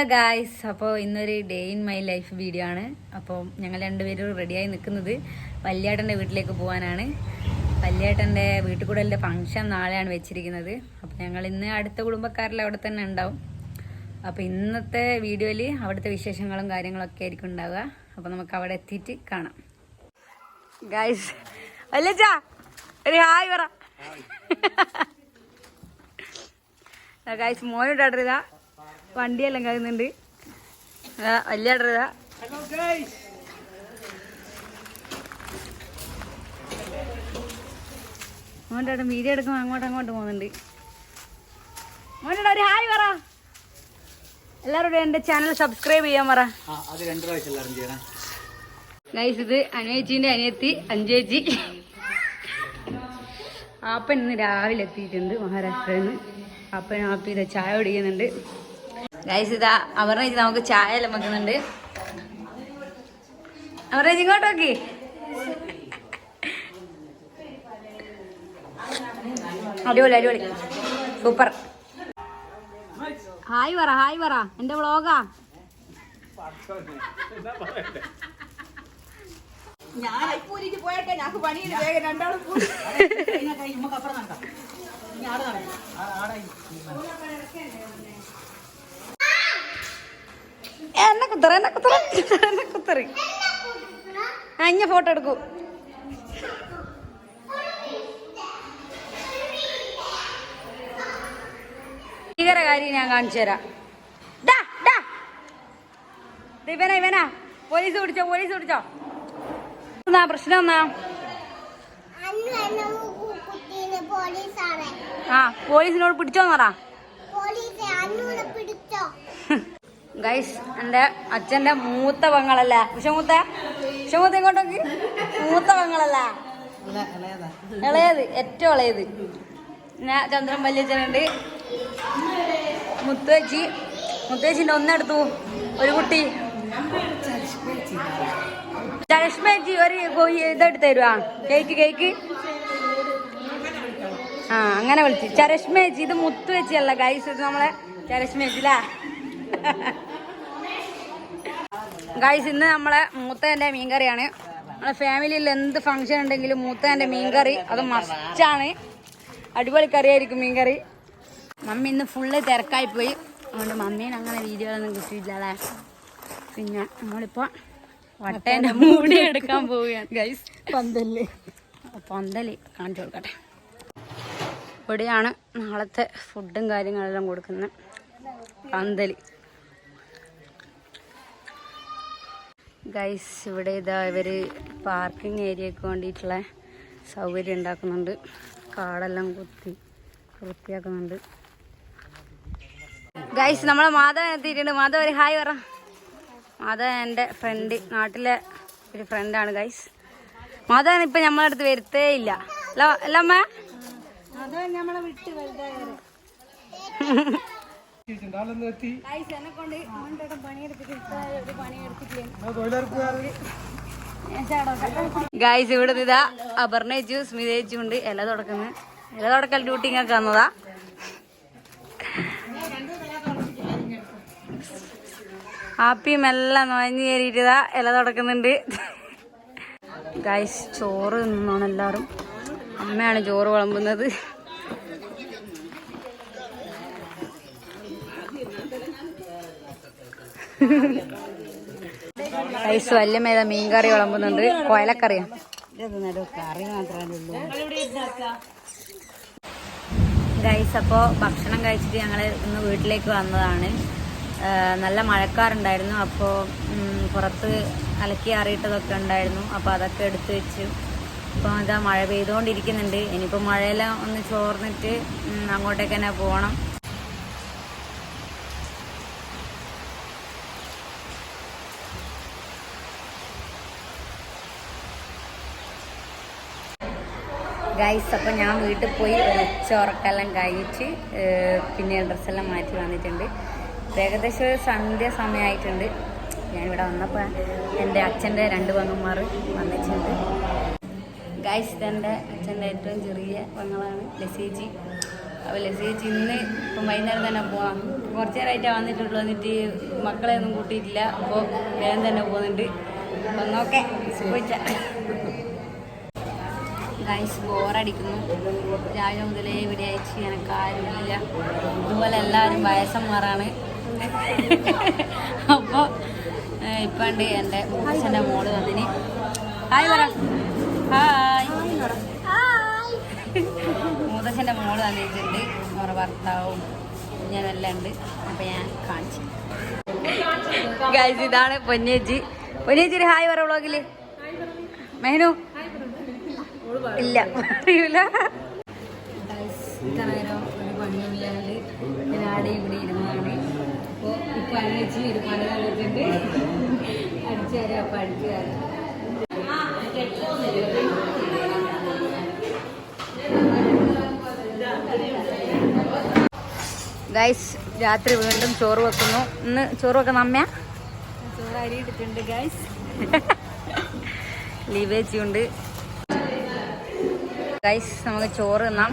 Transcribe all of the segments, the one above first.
Hello guys, അപ്പോൾ ഇന്നൊരു day in my life video ആണ്. അപ്പോൾ ഞങ്ങൾ രണ്ടുപേരും റെഡിയായി നിൽക്കുന്നത് വല്യേട്ടൻ്റെ വീട്ടിലേക്ക് പോകാനാണ്. വല്യേട്ടൻ്റെ വീട്ടിൽ കൂടലിൻ്റെ ഫംഗ്ഷൻ നാളെയാണ് വെച്ചിരിക്കുന്നത്. അപ്പോൾ ഞങ്ങൾ ഇന്ന് അടുത്ത കുടുംബക്കാരിൽ അവിടെ തന്നെ ഉണ്ടാവും. അപ്പോൾ ഇന്നത്തെ വീഡിയോയിൽ അവിടുത്തെ വിശേഷങ്ങളും കാര്യങ്ങളൊക്കെ ആയിരിക്കും ഉണ്ടാവുക. അപ്പോൾ നമുക്ക് അവിടെ എത്തിയിട്ട് കാണാം. ഗായ്സ്, വല്യച്ചാ ഒരു ഹായ് പറ. ഗായ്സ്, മോനോട്ടാ വണ്ടിയെല്ലാം കഴിയുന്നുണ്ട്. വലിയ ഇതാ മോൻ്റെ വീഡിയോ എടുക്കുമ്പോൾ അങ്ങോട്ട് പോകുന്നുണ്ട്. മോൻ്റെ ഒരു ഹായ് പറ. എല്ലാവരോടും എൻ്റെ ചാനൽ സബ്സ്ക്രൈബ് ചെയ്യാൻ പറ. ഗൈസ്, ഇത് അനുയേച്ചീൻ്റെ അനിയത്തി അഞ്ചേച്ചി. ആപ്പൻ ഇന്ന് രാവിലെ എത്തിയിട്ടുണ്ട് മഹാരാഷ്ട്രയിൽ നിന്ന്. അപ്പൻ ആപ്പി ഇതാ ചായ കുടിക്കുന്നുണ്ട്. ഗൈസ്, ഇതാ അവരുടെ നമുക്ക് ചായ എല്ലാം വെക്കുന്നുണ്ട്. അവരുടെ ഇങ്ങോട്ട് നോക്കി. അടിപൊളി അടിപൊളി സൂപ്പർ. ഹായ് പറ എന്റെ വ്ളോഗാ. എന്നെ കുത്തറി അഞ്ഞ ഫോട്ടോ എടുക്കൂ. കാര്യം ഞാൻ കാണിച്ചു തരാം. ഇവനാ പോലീസ് പിടിച്ചോ. എന്നാ പ്രശ്നം എന്നാ? പോലീസിനോട് പിടിച്ചോന്ന് പറ. ഗൈസ്, എൻ്റെ അച്ഛൻ്റെ മൂത്ത പെങ്ങളല്ല വിഷമൂത്ത ഇങ്ങോട്ടേക്ക്. മൂത്ത പെങ്ങളല്ല, ഇളയത്, ഏറ്റവും ഇളയത്. പിന്നെ ചന്ദ്രൻ വല്യച്ഛനുണ്ട്. മുത്തേച്ചിൻ്റെ ഒന്നെടുത്തു ഒരു കുട്ടി. ചരഷ്മേച്ചി ഒരു ഇതെടുത്ത് തരുവാ. കേക്ക് അങ്ങനെ വിളിച്ചു ചരഷ്മേച്ചി. ഇത് മുത്തുവെച്ചല്ല ഗൈസ്, ഇത് നമ്മളെ ചരഷ്മേച്ചിലാ. ഗൈസ്, ഇന്ന് നമ്മളെ മൂത്തേൻ്റെ മീൻകറിയാണ്. നമ്മളെ ഫാമിലിയിൽ എന്ത് ഫംഗ്ഷൻ ഉണ്ടെങ്കിലും മൂത്തേൻ്റെ മീൻകറി അത് മസ്റ്റാണ്. അടിപൊളി കറിയായിരിക്കും മീൻകറി. മമ്മി ഇന്ന് ഫുള്ള് തിരക്കായി പോയി, അതുകൊണ്ട് മമ്മീനെ അങ്ങനെ വീഡിയോകളൊന്നും കിട്ടിയില്ലല്ലേ. പിന്നെ നമ്മളിപ്പോൾ വട്ടേൻ്റെ മൂടി എടുക്കാൻ പോവുകയാണ് ഗൈസ്. പന്തല് കാണിച്ചു കൊടുക്കട്ടെ. ഇവിടെയാണ് നാളത്തെ ഫുഡും കാര്യങ്ങളെല്ലാം കൊടുക്കുന്നത്. പന്തല് ഗൈസ്, ഇവിടെ ഇതാ ഇവർ പാർക്കിംഗ് ഏരിയക്ക് വേണ്ടിയിട്ടുള്ള സൗകര്യം ഉണ്ടാക്കുന്നുണ്ട്. കാടെല്ലാം കുത്തി വൃത്തിയാക്കുന്നുണ്ട്. ഗൈസ്, നമ്മളെ മാധവൻ എത്തിയിട്ടുണ്ട്. മാധവൻ ഒരു ഹായ് പറ. മാധവൻ എൻ്റെ ഫ്രണ്ട്, നാട്ടിലെ ഒരു ഫ്രണ്ടാണ് ഗൈസ്. മാധവൻ ഇപ്പം നമ്മളെ അടുത്ത് വരുത്തേ ഇല്ല അല്ല അമ്മ. ഗൈസ്, ഇവിടെ ഇതാ അപർണേച്ചു സ്മിതേച്ചു ഉണ്ട് ഇല തുടക്കൽ ഡ്യൂട്ടിങ്ങൊക്കെ വന്നതാ. ആപ്പിയും എല്ലാം നുഴഞ്ഞു കയറിയിട്ടാ ഇല തുടക്കുന്നുണ്ട്. ഗൈസ്, ചോറ് നിന്നാണ് എല്ലാവരും. അമ്മയാണ് ചോറ് വിളമ്പുന്നത്. ഗൈസ്, വല്യമ്മ മീൻകറി വിളമ്പുന്നുണ്ട്. കോയലക്കറിയാ. കറി മാത്രമേ ഉള്ളൂ ഗൈസ്. അപ്പോൾ ഭക്ഷണം കഴിച്ചിട്ട് ഞങ്ങൾ ഇന്ന് വീട്ടിലേക്ക് വന്നതാണ്. നല്ല മഴക്കാറുണ്ടായിരുന്നു. അപ്പോൾ പുറത്ത് അലക്കി ആറിയിട്ടതൊക്കെ ഉണ്ടായിരുന്നു. അപ്പോൾ അതൊക്കെ എടുത്ത് വെച്ചു. ഇപ്പോൾ ഇതാ മഴ പെയ്തുകൊണ്ടിരിക്കുന്നുണ്ട്. ഇനിയിപ്പോൾ മഴയെല്ലാം ഒന്ന് ചോർന്നിട്ട് അങ്ങോട്ടേക്ക് തന്നെ പോകണം. ഗൈസ്, അപ്പോൾ ഞാൻ വീട്ടിൽ പോയി ഉച്ചയുറക്കെല്ലാം കഴിച്ച് പിന്നെ ഡ്രസ്സെല്ലാം മാറ്റി വന്നിട്ടുണ്ട്. ഏകദേശം ഒരു സന്ധ്യ സമയമായിട്ടുണ്ട്. ഞാനിവിടെ വന്നപ്പോൾ എൻ്റെ അച്ഛൻ്റെ 2 പെങ്ങന്മാർ വന്നിട്ടുണ്ട്. ഗൈസ്, ഇതെൻ്റെ അച്ഛൻ്റെ ഏറ്റവും ചെറിയ പെങ്ങളാണ് ലസേജി. അവല്ലേ ചേച്ചി ഇന്ന് ഇപ്പം വൈകുന്നേരം തന്നെ പോവാം. കുറച്ച് നേരമായിട്ടാണ് വന്നിട്ടുള്ളൂ. വന്നിട്ട് മക്കളെ ഒന്നും കൂട്ടിയിട്ടില്ല. അപ്പോൾ വേഗം തന്നെ പോകുന്നുണ്ട്. അപ്പം നോക്കെ ഗൈസ് ബോറടിക്കുന്നു. രാവിലെ മുതലേ ഇവിടെ അയച്ച് എനക്കാരുമില്ല. ഇതുപോലെ എല്ലാവരും വയസ്സന്മാരാണ്. അപ്പോൾ ഇപ്പം ഉണ്ട് എൻ്റെ മുത്തച്ഛൻ്റെ മോള് വന്നിന്. ഹായ് പറ. ഹായ് മുത്തച്ഛൻ്റെ മോള് വന്നിട്ടുണ്ട്. അവരുടെ ഭർത്താവും ഞാനെല്ലാം ഉണ്ട്. അപ്പം ഞാൻ കാണിച്ചു. ഗൈസ് ഇതാണ് പൊന്നേച്ചി. പൊന്നേച്ചിരി ഹായ് പറ വ്ളോഗില്. മെഹനു ഇല്ല അറിയൂല. ഇത്ര നേരം ഒരു പണിയില്ലാണ്ട് ഞാൻ ആടെ ഇവിടെ ഇരുന്നതാണ്. അപ്പോൾ ഇപ്പം അന്നേച്ചി ഒരു പണി തന്നിട്ടുണ്ട്. അടിച്ചു തരാം. അപ്പം അടിച്ചു തരാം. ഗൈസ് രാത്രി വീണ്ടും ചോറ് വെക്കുന്നു. ഇന്ന് ചോറ് വെക്കുന്ന അമ്മ ചോറ് അരി ഇട്ടിട്ടുണ്ട്. ഗൈസ് ലീവേച്ചിയുണ്ട്. ഗൈസ് നമുക്ക് ചോറ് തിന്നാം.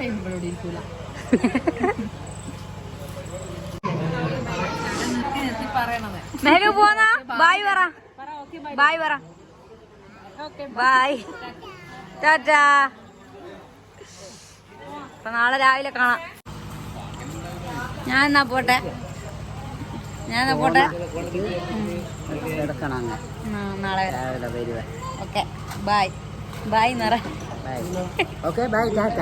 മെഹനു പോന്നാ ബായ് പറ. ബായ് പറ. ബായ് ടാറ്റാ. അപ്പൊ നാളെ രാവിലെ കാണാം. ഞാൻ എന്നാ പോട്ടെ. നാളെ ഓക്കെ ബായ്. ബായ് നിറ. Okay bye Tata.